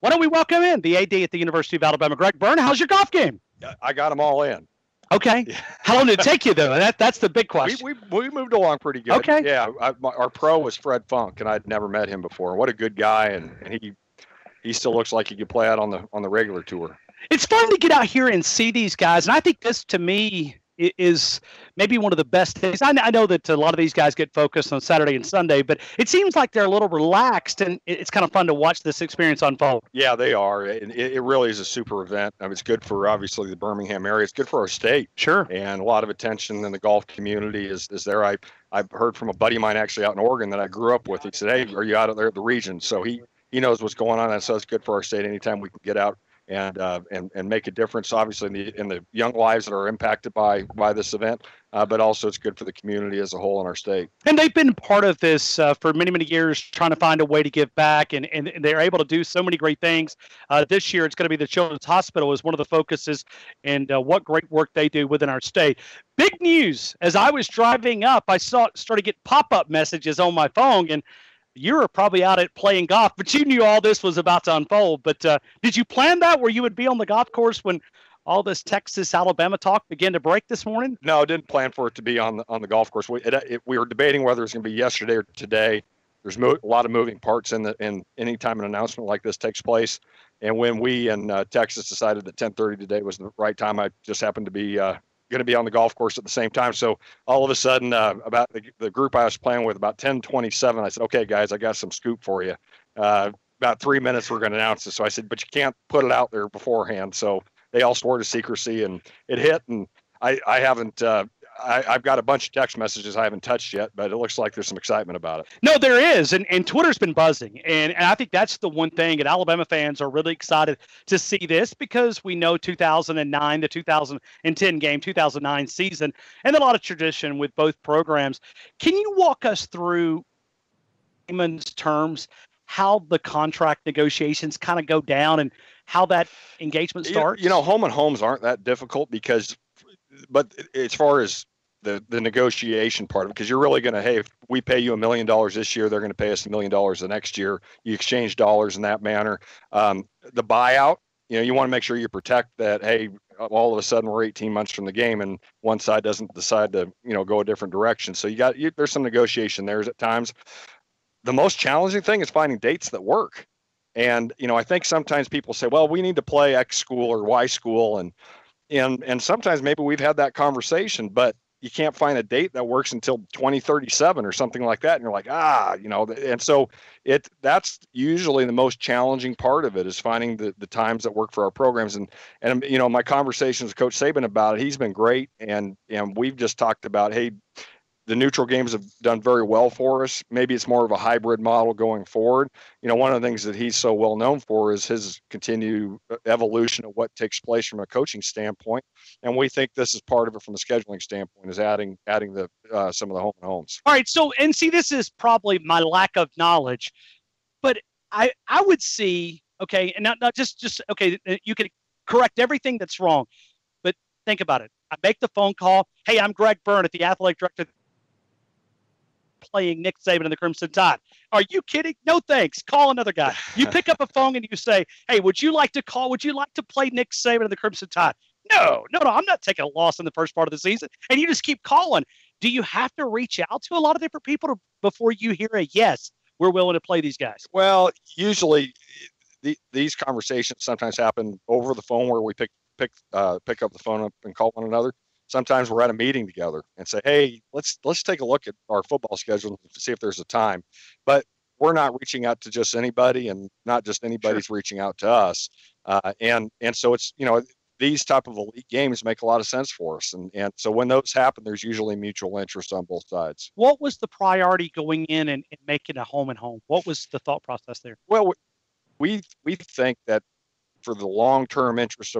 Why don't we welcome in the AD at the University of Alabama, Greg Byrne. How's your golf game? I got them all in. Okay. How long did it take you, though? That's the big question. We moved along pretty good. Okay. Yeah. Our pro was Fred Funk, and I'd never met him before. What a good guy, and he still looks like he could play out on the regular tour. It's fun to get out here and see these guys, and I think this, to me, is maybe one of the best things. I know that a lot of these guys get focused on Saturday and Sunday, but it seems like they're a little relaxed, and it's kind of fun to watch this experience unfold. Yeah, they are. It really is a super event. It's good for, obviously, the Birmingham area. It's good for our state. Sure. And a lot of attention in the golf community is there. I've heard from a buddy of mine actually out in Oregon that I grew up with. He said, "Hey, are you out of there at the region?" So he knows what's going on, and so it's good for our state anytime we can get out and make a difference, obviously, in the young lives that are impacted by this event, but also it's good for the community as a whole in our state. And they've been part of this for many, many years, trying to find a way to give back, and they're able to do so many great things. This year, it's going to be the Children's Hospital is one of the focuses, and what great work they do within our state. Big news, as I was driving up, I started getting pop-up messages on my phone, and you were probably out at playing golf, but you knew all this was about to unfold. But did you plan that where you would be on the golf course when all this Texas-Alabama talk began to break this morning? No, I didn't plan for it to be on the golf course. We were debating whether it's going to be yesterday or today. There's a lot of moving parts in any time an announcement like this takes place. And when we in Texas decided that 10:30 today was the right time, I just happened to be going to be on the golf course at the same time. So all of a sudden, about the group I was playing with, about 10:27, I said, "Okay, guys, I got some scoop for you. About 3 minutes, we're going to announce it." So I said, "But you can't put it out there beforehand." So they all swore to secrecy, and it hit. And I haven't. I've got a bunch of text messages I haven't touched yet, but it looks like there's some excitement about it. No, there is, and Twitter's been buzzing, and I think that's the one thing. And Alabama fans are really excited to see this because we know 2009, the 2010 game, 2009 season, and a lot of tradition with both programs. Can you walk us through layman's terms how the contract negotiations kind of go down and how that engagement starts? Home and homes aren't that difficult but as far as the negotiation part of it, because you're really going to, hey, if we pay you $1 million this year, they're going to pay us $1 million the next year. You exchange dollars in that manner. The buyout, you want to make sure you protect that, hey, all of a sudden we're 18 months from the game and one side doesn't decide to, go a different direction. So there's some negotiation there at times. The most challenging thing is finding dates that work. And, I think sometimes people say, well, we need to play X school or Y school. And sometimes maybe we've had that conversation, but you can't find a date that works until 2037 or something like that. And you're like, and so that's usually the most challenging part of it is finding the times that work for our programs. And my conversations with Coach Saban about it, he's been great. And we've just talked about, hey, the neutral games have done very well for us. Maybe it's more of a hybrid model going forward. One of the things that he's so well known for is his continued evolution of what takes place from a coaching standpoint. And we think this is part of it from a scheduling standpoint, is adding the some of the home and homes. All right. So, and see, this is probably my lack of knowledge, but I would see, okay, and not just, okay, you can correct everything that's wrong, but think about it. I make the phone call. Hey, I'm Greg Byrne at the athletic director playing Nick Saban in the Crimson Tide. Are you kidding? No, thanks. Call another guy. You pick up a phone and you say, hey, would you like to play Nick Saban in the Crimson Tide? No, I'm not taking a loss in the first part of the season. And you just keep calling. Do you have to reach out to a lot of different people before you hear a yes, we're willing to play these guys? Well, usually these conversations sometimes happen over the phone where we pick up the phone up and call one another. Sometimes we're at a meeting together and say, hey, let's take a look at our football schedule and see if there's a time. But we're not reaching out to just anybody, and not just anybody's reaching out to us. And so it's, these type of elite games make a lot of sense for us. And so when those happen, there's usually mutual interest on both sides. What was the priority going in and making a home and home? What was the thought process there? Well, we think that for the long-term interest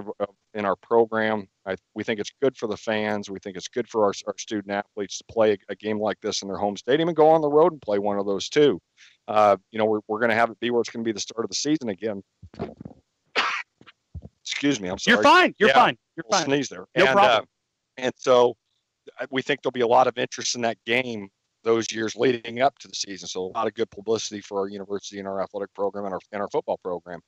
in our program, we think it's good for the fans. We think it's good for our student athletes to play a game like this in their home stadium and go on the road and play one of those too. We're going to have it be where it's going to be the start of the season again. Excuse me, I'm sorry. You're fine. You're fine. You're fine. Sneeze there. No problem. And so we think there'll be a lot of interest in that game those years leading up to the season. So a lot of good publicity for our university and our athletic program and our football program.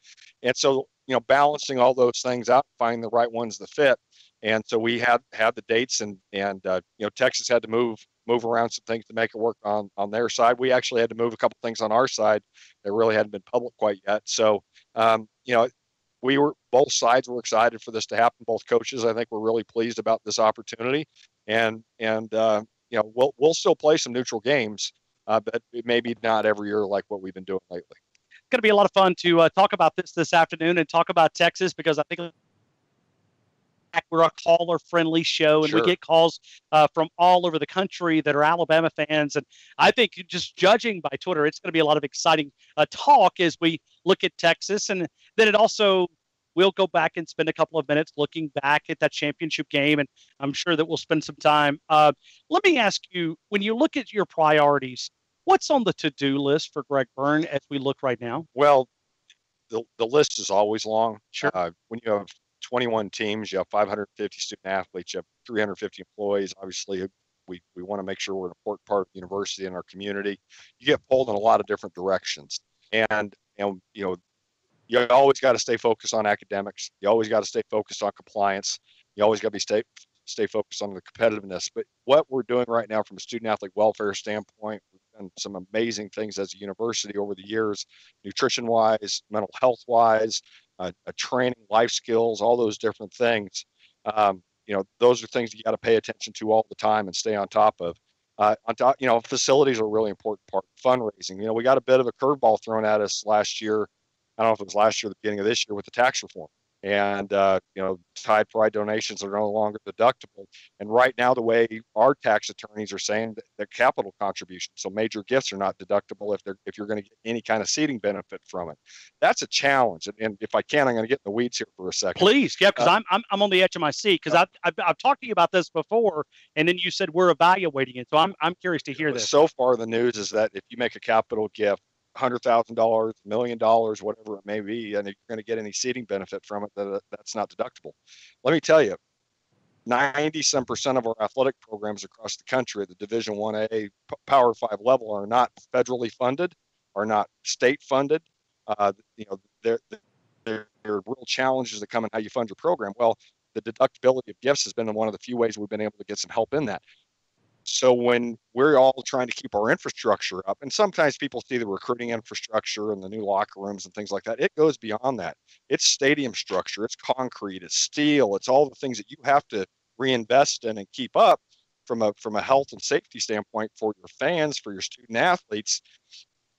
And so, balancing all those things out, finding the right ones that fit. And so we had the dates, and Texas had to move around some things to make it work on their side. We actually had to move a couple things on our side that really hadn't been public quite yet. So, both sides were excited for this to happen. Both coaches, I think, were really pleased about this opportunity, and we'll still play some neutral games, but maybe not every year like what we've been doing lately. It's going to be a lot of fun to talk about this afternoon and talk about Texas, because I think we're a caller-friendly show, and Sure. we get calls from all over the country that are Alabama fans. And I think, just judging by Twitter, it's going to be a lot of exciting talk as we look at Texas. And then we'll go back and spend a couple of minutes looking back at that championship game, and I'm sure that we'll spend some time. Let me ask you, when you look at your priorities, what's on the to-do list for Greg Byrne as we look right now? Well, the list is always long. Sure. When you have 21 teams, you have 550 student athletes, you have 350 employees. Obviously, we want to make sure we're an important part of the university and our community. You get pulled in a lot of different directions, and you always got to stay focused on academics. You always got to stay focused on compliance. You always got to stay focused on the competitiveness. But what we're doing right now from a student athlete welfare standpoint, we've done some amazing things as a university over the years, nutrition wise, mental health wise, training, life skills, all those different things. Those are things you got to pay attention to all the time and stay on top of. Facilities are a really important part of fundraising. We got a bit of a curveball thrown at us last year. I don't know if it was last year or the beginning of this year with the tax reform. And, Tide Pride donations are no longer deductible. And right now, the way our tax attorneys are saying that capital contributions, so major gifts, are not deductible if you're going to get any kind of seating benefit from it. That's a challenge. And if I can, I'm going to get in the weeds here for a second. Please, yeah, because I'm on the edge of my seat, because I've talked to you about this before, and then you said we're evaluating it. So I'm curious to hear this. So far, the news is that if you make a capital gift, $100,000, $1 million, whatever it may be, and if you're going to get any seating benefit from it, that's not deductible. Let me tell you, 90% of our athletic programs across the country at the Division 1A Power 5 level are not federally funded, are not state funded. There are real challenges that come in how you fund your program. Well, the deductibility of gifts has been one of the few ways we've been able to get some help in that. So when we're all trying to keep our infrastructure up, and sometimes people see the recruiting infrastructure and the new locker rooms and things like that, it goes beyond that. It's stadium structure, it's concrete, it's steel, it's all the things that you have to reinvest in and keep up from a health and safety standpoint for your fans, for your student athletes.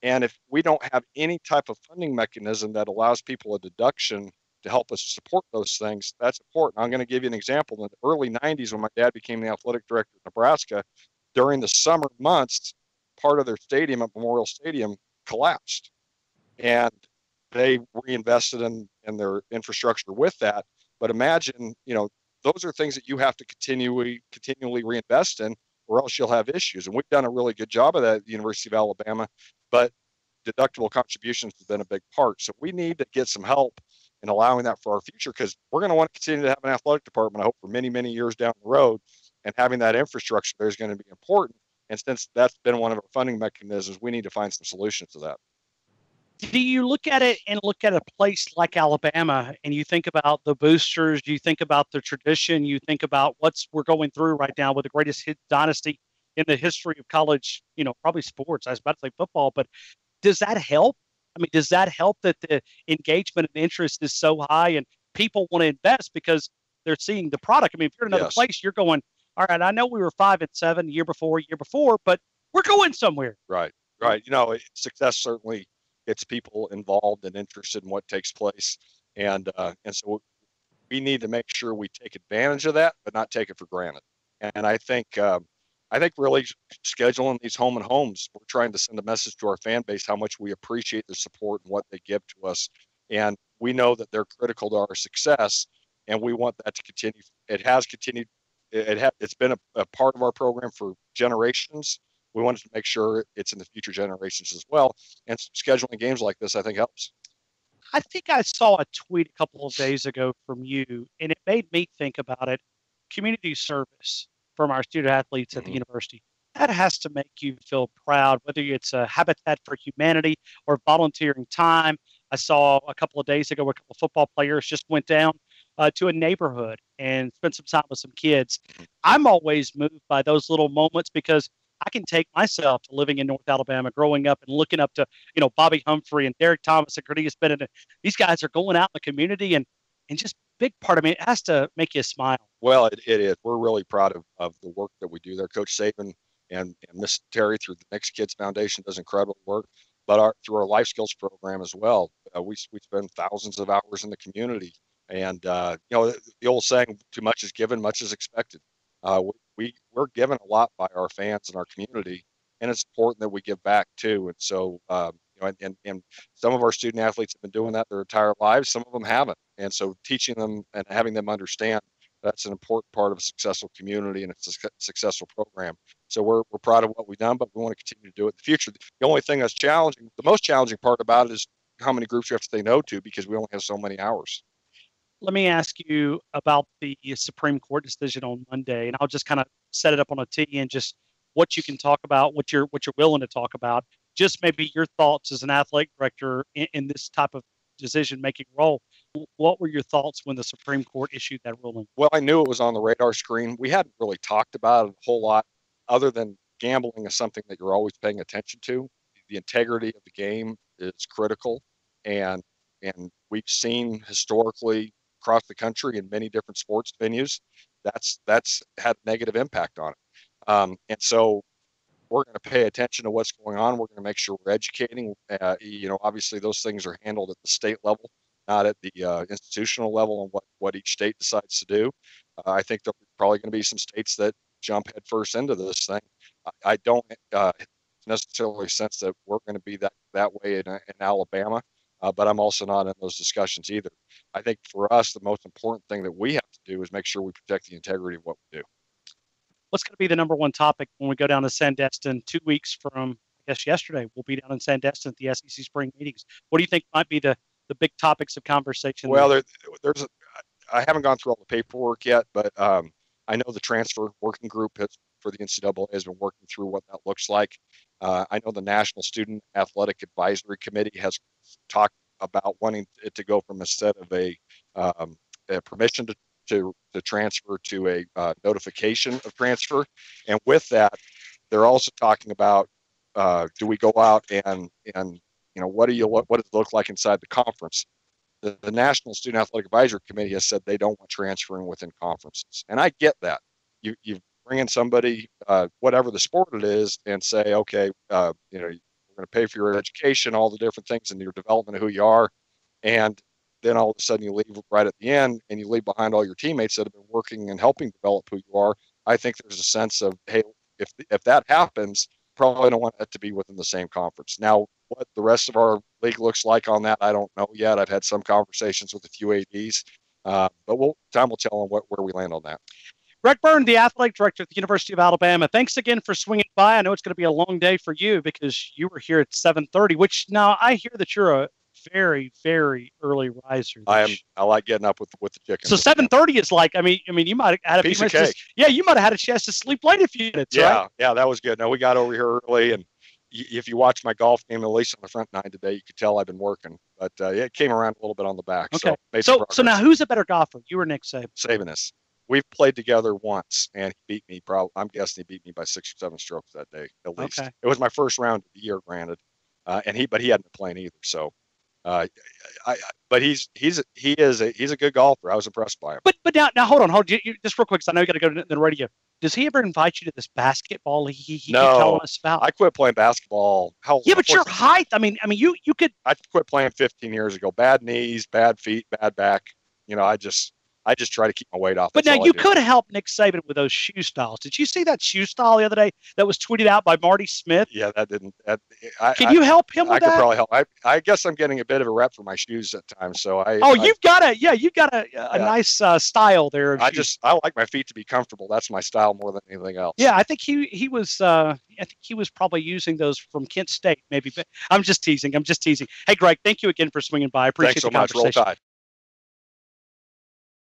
And if we don't have any type of funding mechanism that allows people a deduction to help us support those things, that's important. I'm going to give you an example. In the early 90s, when my dad became the athletic director of Nebraska, during the summer months, part of their stadium at Memorial Stadium collapsed. And they reinvested in their infrastructure with that. But imagine, those are things that you have to continually reinvest in, or else you'll have issues. And we've done a really good job of that at the University of Alabama, but deductible contributions has been a big part. So we need to get some help in allowing that for our future, because we're going to want to continue to have an athletic department, I hope, for many, many years down the road. And having that infrastructure there is going to be important. And since that's been one of our funding mechanisms, we need to find some solutions to that. Do you look at it and look at a place like Alabama, and you think about the boosters, you think about the tradition, you think about we're going through right now with the greatest dynasty in the history of college, probably sports. I was about to say football, but does that help? I mean, does that help that the engagement and interest is so high and people want to invest because they're seeing the product? I mean, if you're in another place, you're going, all right, I know we were 5-7 year before, but we're going somewhere. Right. Success certainly gets people involved and interested in what takes place. And so we need to make sure we take advantage of that, but not take it for granted. And I think really scheduling these home and homes, we're trying to send a message to our fan base how much we appreciate their support and what they give to us. And we know that they're critical to our success, and we want that to continue. It has continued. It's been a part of our program for generations. We wanted to make sure it's in the future generations as well. And scheduling games like this, I think, helps. I think I saw a tweet a couple of days ago from you, and it made me think about it. Community service from our student athletes at the university. that has to make you feel proud, whether it's a Habitat for Humanity or volunteering time. I saw a couple of days ago where a couple of football players just went down to a neighborhood and spent some time with some kids. I'm always moved by those little moments because I can take myself to living in North Alabama, growing up and looking up to, Bobby Humphrey and Derek Thomas and Cornelius Bennett. These guys are going out in the community and just big part of me, it has to make you smile. Well, it is. We're really proud of the work that we do there. Coach Saban and Miss Terry through the Next Kids Foundation does incredible work, but through our life skills program as well, we spend thousands of hours in the community. And, the old saying, too much is given, much is expected. We're given a lot by our fans and our community, and it's important that we give back too. And so, and some of our student athletes have been doing that their entire lives. Some of them haven't. And so teaching them and having them understand that's an important part of a successful community and it's a successful program. So we're proud of what we've done, but we want to continue to do it in the future. The only thing that's challenging, the most challenging part about it is how many groups you have to say no to because we only have so many hours. Let me ask you about the Supreme Court decision on Monday, and I'll just kind of set it up on a tee and just what you can talk about, what you're willing to talk about. Just maybe your thoughts as an athletic director in this type of decision-making role. What were your thoughts when the Supreme Court issued that ruling? Well, I knew it was on the radar screen. We hadn't really talked about it a whole lot other than gambling is something that you're always paying attention to. The integrity of the game is critical, and we've seen historically across the country in many different sports venues, that's had a negative impact on it. And so we're going to pay attention to what's going on. We're going to make sure we're educating. Obviously those things are handled at the state level, not at the institutional level and what each state decides to do. I think there's probably going to be some states that jump headfirst into this thing. I don't necessarily sense that we're going to be that way in Alabama. But I'm also not in those discussions either. I think for us, the most important thing that we have to do is make sure we protect the integrity of what we do. What's going to be the number one topic when we go down to Sandestin 2 weeks from, I guess, yesterday? We'll be down in Sandestin at the SEC spring meetings. What do you think might be the big topics of conversation? Well, I haven't gone through all the paperwork yet, but I know the transfer working group for the NCAA has been working through what that looks like. I know the National Student Athletic Advisory Committee has talked about wanting it to go from instead of a permission to transfer to a notification of transfer. And with that, they're also talking about do we go out and what does it look like inside the conference? The National Student Athletic Advisory Committee has said they don't want transferring within conferences, and I get that. You bring in somebody, whatever the sport it is, and say, okay, we're going to pay for your education, all the different things, and your development of who you are, and then all of a sudden you leave right at the end, and you leave behind all your teammates that have been working and helping develop who you are. I think there's a sense of, hey, if that happens, probably don't want it to be within the same conference. Now, what the rest of our league looks like on that, I don't know yet. I've had some conversations with a few ADs, but time will tell on where we land on that. Greg Byrne, the athletic director at the University of Alabama. Thanks again for swinging by. I know it's going to be a long day for you because you were here at 7:30, which now I hear that you're a very, very early riser. I am. I like getting up with the chickens. So 7:30 is like, I mean, you might have had piece of cake. You might have had a chance to sleep late a few minutes. Yeah, right? Yeah, that was good. No, we got over here early, and if you watch my golf game, at least on the front nine today, you could tell I've been working. But it came around a little bit on the back. Okay. So now who's a better golfer? You or Nick Saban? Saban is. We've played together once, and he beat me. I'm guessing he beat me by 6 or 7 strokes that day, at least. Okay. It was my first round of the year, granted, but he hadn't been playing either. So, but he's a good golfer. I was impressed by him. But now hold on, you, just real quick, because I know you got to go to the radio. Does he ever invite you to this basketball he keeps telling us about? I quit playing basketball. Yeah, but your height. I mean, you could. I quit playing 15 years ago. Bad knees, bad feet, bad back. I just try to keep my weight off. But now you could help Nick Saban with those shoe styles. Did you see that shoe style the other day that was tweeted out by Marty Smith? Yeah, that didn't. Can you help him with that? I could probably help. I guess I'm getting a bit of a rep for my shoes at times. So you've got a nice style there. I like my feet to be comfortable. That's my style more than anything else. Yeah, I think he was probably using those from Kent State, maybe. But I'm just teasing. Hey, Greg, thank you again for swinging by. I appreciate the conversation. Thanks so much. Roll Tide.